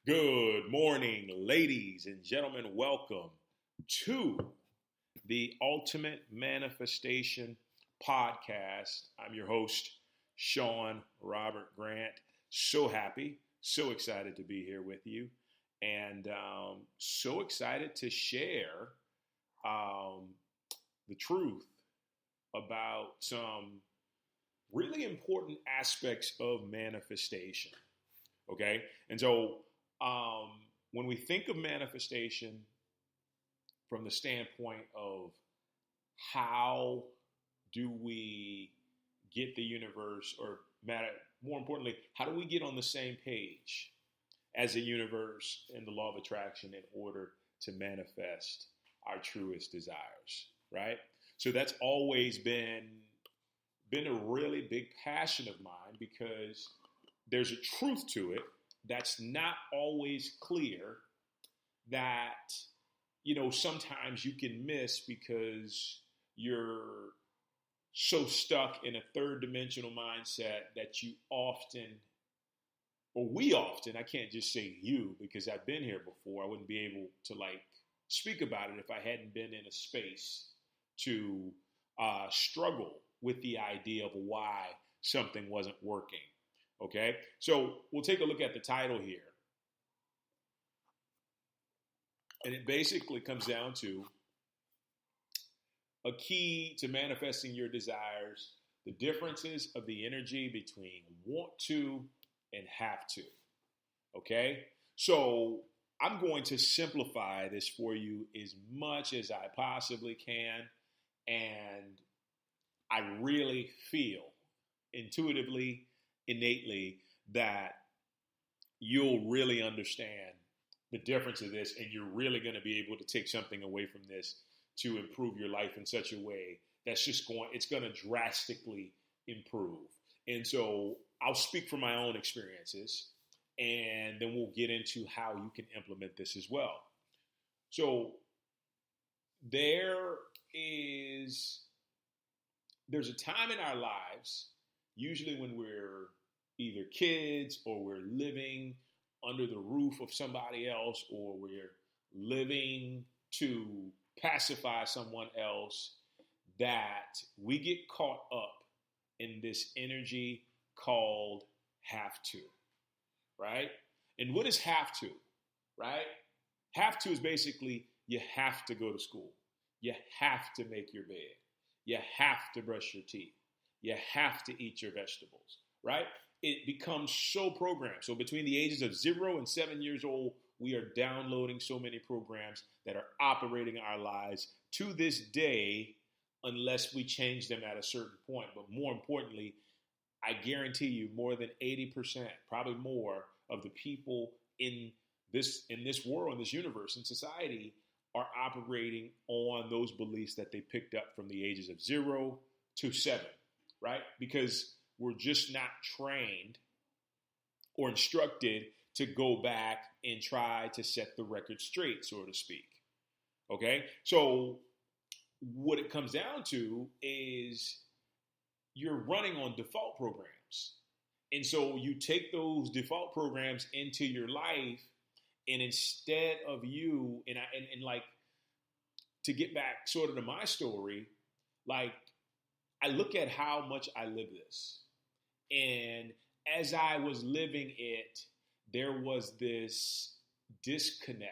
Good morning, ladies and gentlemen. Welcome to the Ultimate Manifestation Podcast. I'm your host, Sean Robert Grant. So happy, so excited to be here with you, and so excited to share the truth about some really important aspects of manifestation. Okay, and so when we think of manifestation from the standpoint of how do we get the universe, or more importantly, how do we get on the same page as the universe and the law of attraction in order to manifest our truest desires, right? So that's always been a really big passion of mine, because there's a truth to it that's not always clear, that, sometimes you can miss because you're so stuck in a third dimensional mindset that we often, I can't just say you because I've been here before. I wouldn't be able to speak about it if I hadn't been in a space to struggle with the idea of why something wasn't working. Okay, so we'll take a look at the title here. And it basically comes down to a key to manifesting your desires, the differences of the energy between want to and have to. Okay, so I'm going to simplify this for you as much as I possibly can. And I really feel intuitively, innately, that you'll really understand the difference of this, and you're really going to be able to take something away from this to improve your life in such a way that's it's going to drastically improve. And so I'll speak from my own experiences, and then we'll get into how you can implement this as well. So there's a time in our lives, usually when we're either kids or we're living under the roof of somebody else, or we're living to pacify someone else, that we get caught up in this energy called have to, right? And what is have to, right? Have to is basically you have to go to school. You have to make your bed. You have to brush your teeth. You have to eat your vegetables, right? It becomes so programmed. So between the ages of 0 and 7 years old, we are downloading so many programs that are operating our lives to this day, unless we change them at a certain point. But more importantly, I guarantee you more than 80%, probably more, of the people in this world, in this universe, in society, are operating on those beliefs that they picked up from the ages of 0 to 7, right? Because we're just not trained or instructed to go back and try to set the record straight, so to speak. Okay? So what it comes down to is you're running on default programs. And so you take those default programs into your life, and instead of you, and to get back sort of to my story, I look at how much I live this. And as I was living it, there was this disconnect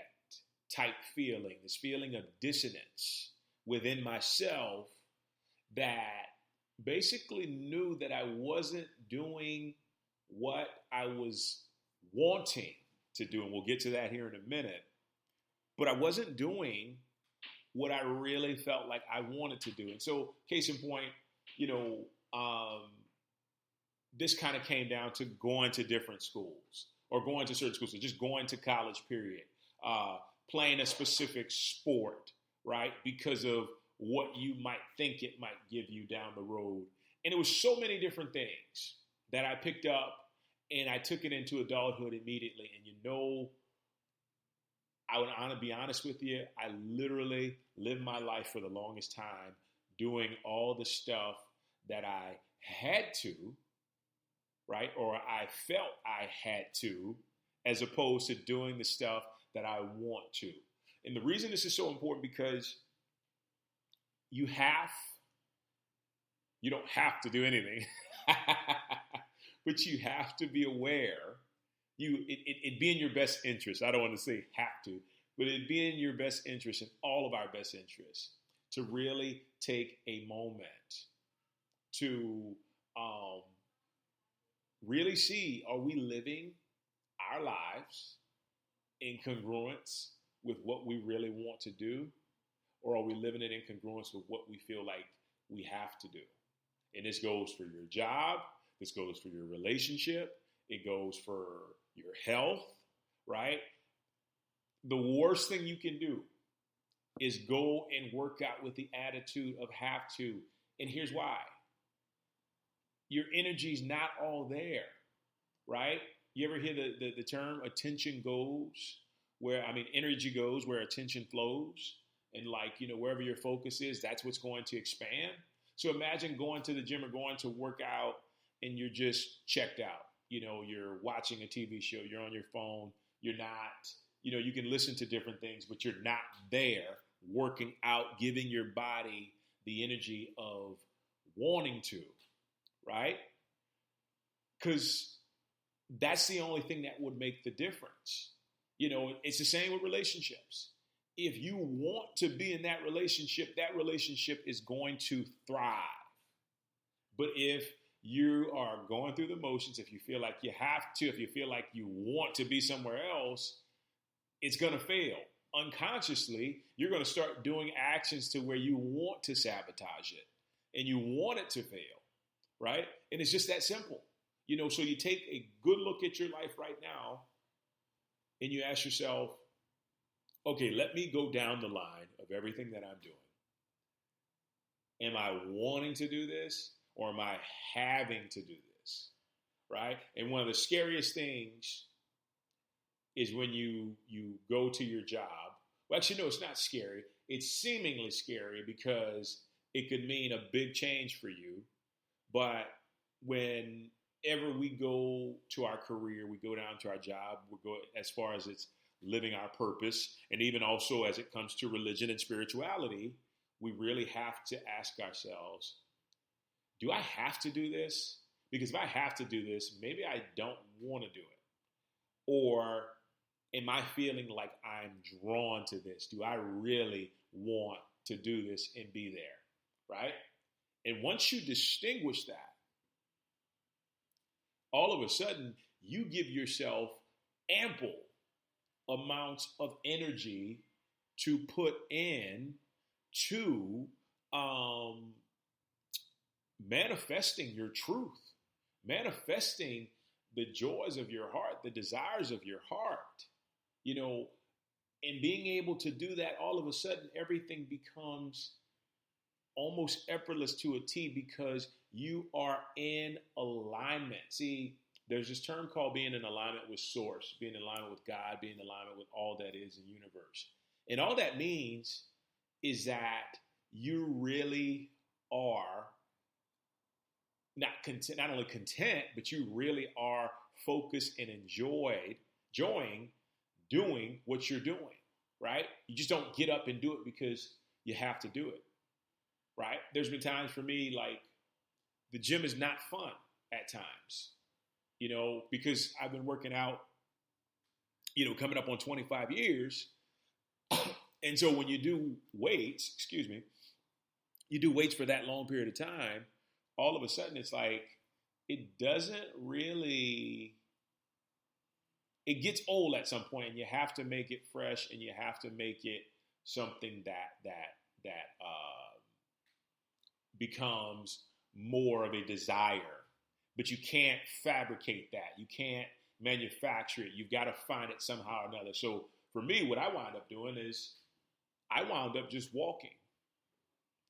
type feeling, this feeling of dissonance within myself, that basically knew that I wasn't doing what I was wanting to do. And we'll get to that here in a minute. But I wasn't doing what I really felt like I wanted to do. And so, case in point, this kind of came down to going to different schools, or going to certain schools, so just going to college, period. Playing a specific sport, right? Because of what you might think it might give you down the road. And it was so many different things that I picked up, and I took it into adulthood immediately. And I would be honest with you, I literally lived my life for the longest time doing all the stuff that I had to, right? Or I felt I had to, as opposed to doing the stuff that I want to. And the reason this is so important because you don't have to do anything, but you have to be aware. It'd be in your best interest. I don't want to say have to, but it'd be in your best interest, in all of our best interests, to really take a moment to really see, are we living our lives in congruence with what we really want to do? Or are we living it in congruence with what we feel like we have to do? And this goes for your job. This goes for your relationship. It goes for your health, right? The worst thing you can do is go and work out with the attitude of have to. And here's why. Your energy's not all there, right? You ever hear the term attention goes? Energy goes where attention flows. And wherever your focus is, that's what's going to expand. So imagine going to the gym or going to work out and you're just checked out. You're watching a TV show, you're on your phone, you're not, you can listen to different things, but you're not there working out, giving your body the energy of wanting to, right? Because that's the only thing that would make the difference. It's the same with relationships. If you want to be in that relationship is going to thrive. But if you are going through the motions, if you feel like you have to, if you feel like you want to be somewhere else, it's going to fail. Unconsciously, you're going to start doing actions to where you want to sabotage it and you want it to fail, right? And it's just that simple. So you take a good look at your life right now and you ask yourself, okay, let me go down the line of everything that I'm doing. Am I wanting to do this or am I having to do this, right? And one of the scariest things is when you go to your job. Well, actually, no, it's not scary. It's seemingly scary because it could mean a big change for you. But whenever we go to our career, we go down to our job, we go as far as it's living our purpose, and even also as it comes to religion and spirituality, we really have to ask ourselves, do I have to do this? Because if I have to do this, maybe I don't want to do it. Or am I feeling like I'm drawn to this? Do I really want to do this and be there, right? And once you distinguish that, all of a sudden, you give yourself ample amounts of energy to put in to manifesting your truth, manifesting the joys of your heart, the desires of your heart, and being able to do that, all of a sudden, everything becomes almost effortless to a T because you are in alignment. See, there's this term called being in alignment with source, being in alignment with God, being in alignment with all that is in the universe. And all that means is that you really are not only content, but you really are focused and enjoying doing what you're doing, right? You just don't get up and do it because you have to do it, right? There's been times for me, like, the gym is not fun at times, because I've been working out, coming up on 25 years. And so when you do weights, you do weights for that long period of time, all of a sudden it's like, it gets old at some point, and you have to make it fresh, and you have to make it something that becomes more of a desire. But you can't fabricate that. You can't manufacture it. You've got to find it somehow or another. So for me, what I wound up doing is I wound up just walking.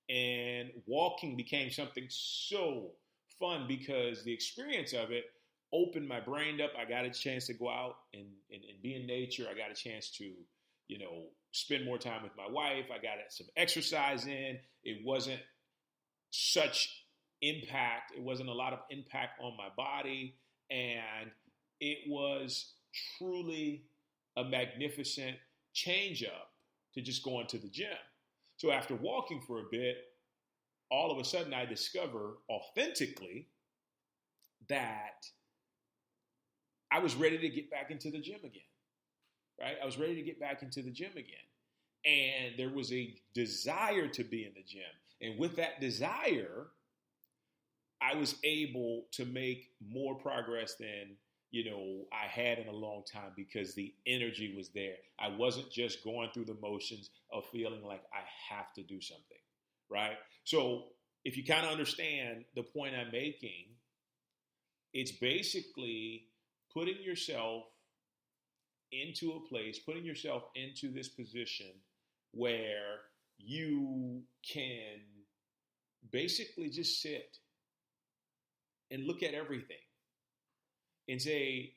And walking became something so fun because the experience of it opened my brain up. I got a chance to go out and be in nature. I got a chance to, spend more time with my wife. I got some exercise in. It wasn't such impact. It wasn't a lot of impact on my body. And it was truly a magnificent change up to just going to the gym. So after walking for a bit, all of a sudden I discover authentically that I was ready to get back into the gym again, right? I was ready to get back into the gym again. And there was a desire to be in the gym. And with that desire, I was able to make more progress than, I had in a long time because the energy was there. I wasn't just going through the motions of feeling like I have to do something, right? So if you kind of understand the point I'm making, it's basically putting yourself into a place, putting yourself into this position where you can basically just sit and look at everything and say,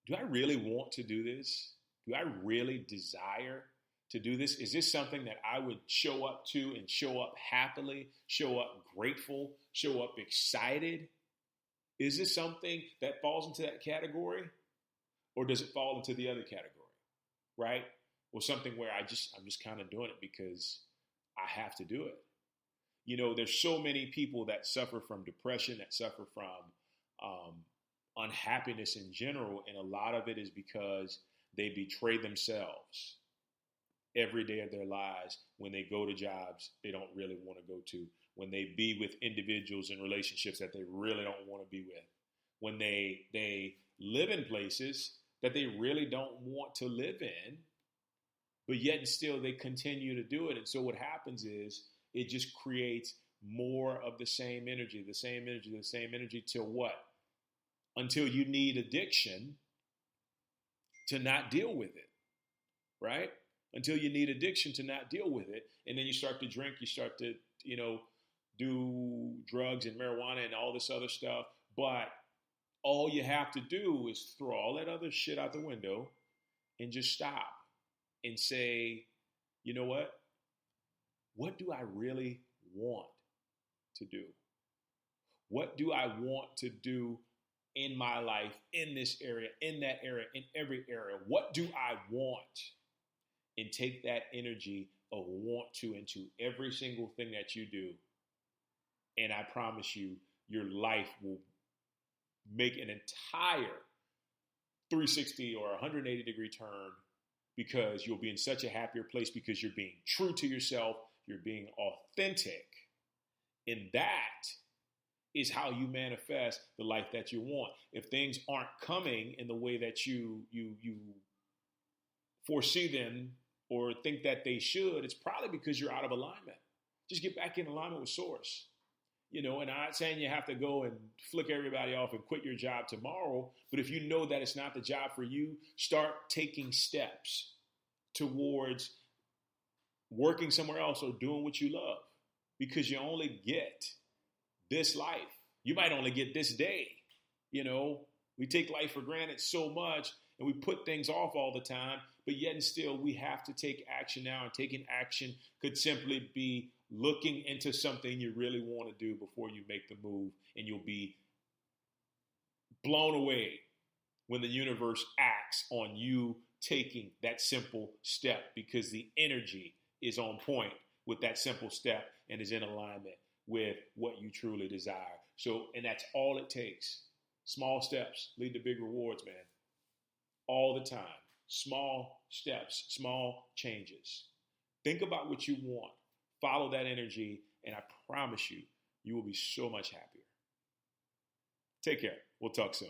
do I really want to do this? Do I really desire to do this? Is this something that I would show up to and show up happily, show up grateful, show up excited? Is this something that falls into that category? Or does it fall into the other category, right? Or something where I'm just kind of doing it because I have to do it. There's so many people that suffer from depression, that suffer from unhappiness in general, and a lot of it is because they betray themselves every day of their lives when they go to jobs they don't really want to go to, when they be with individuals in relationships that they really don't want to be with, when they live in places that they really don't want to live in, but yet and still they continue to do it. And so what happens is it just creates more of the same energy till what? Until you need addiction to not deal with it, right? Until you need addiction to not deal with it. And then you start to drink, you start to, do drugs and marijuana and all this other stuff. But all you have to do is throw all that other shit out the window and just stop and say, you know what? What do I really want to do? What do I want to do in my life, in this area, in that area, in every area? What do I want? And take that energy of want to into every single thing that you do. And I promise you, your life will make an entire 360 or 180-degree turn, because you'll be in such a happier place because you're being true to yourself, you're being authentic. And that is how you manifest the life that you want. If things aren't coming in the way that you foresee them or think that they should, it's probably because you're out of alignment. Just get back in alignment with source. And I'm not saying you have to go and flick everybody off and quit your job tomorrow, but if you know that it's not the job for you, start taking steps towards working somewhere else or doing what you love, because you only get this life. You might only get this day. We take life for granted so much and we put things off all the time, but yet and still we have to take action now. And taking action could simply be looking into something you really want to do before you make the move, and you'll be blown away when the universe acts on you taking that simple step, because the energy is on point with that simple step and is in alignment with what you truly desire. So, and that's all it takes. Small steps lead to big rewards, man. All the time. Small steps, small changes. Think about what you want. Follow that energy, and I promise you, you will be so much happier. Take care. We'll talk soon.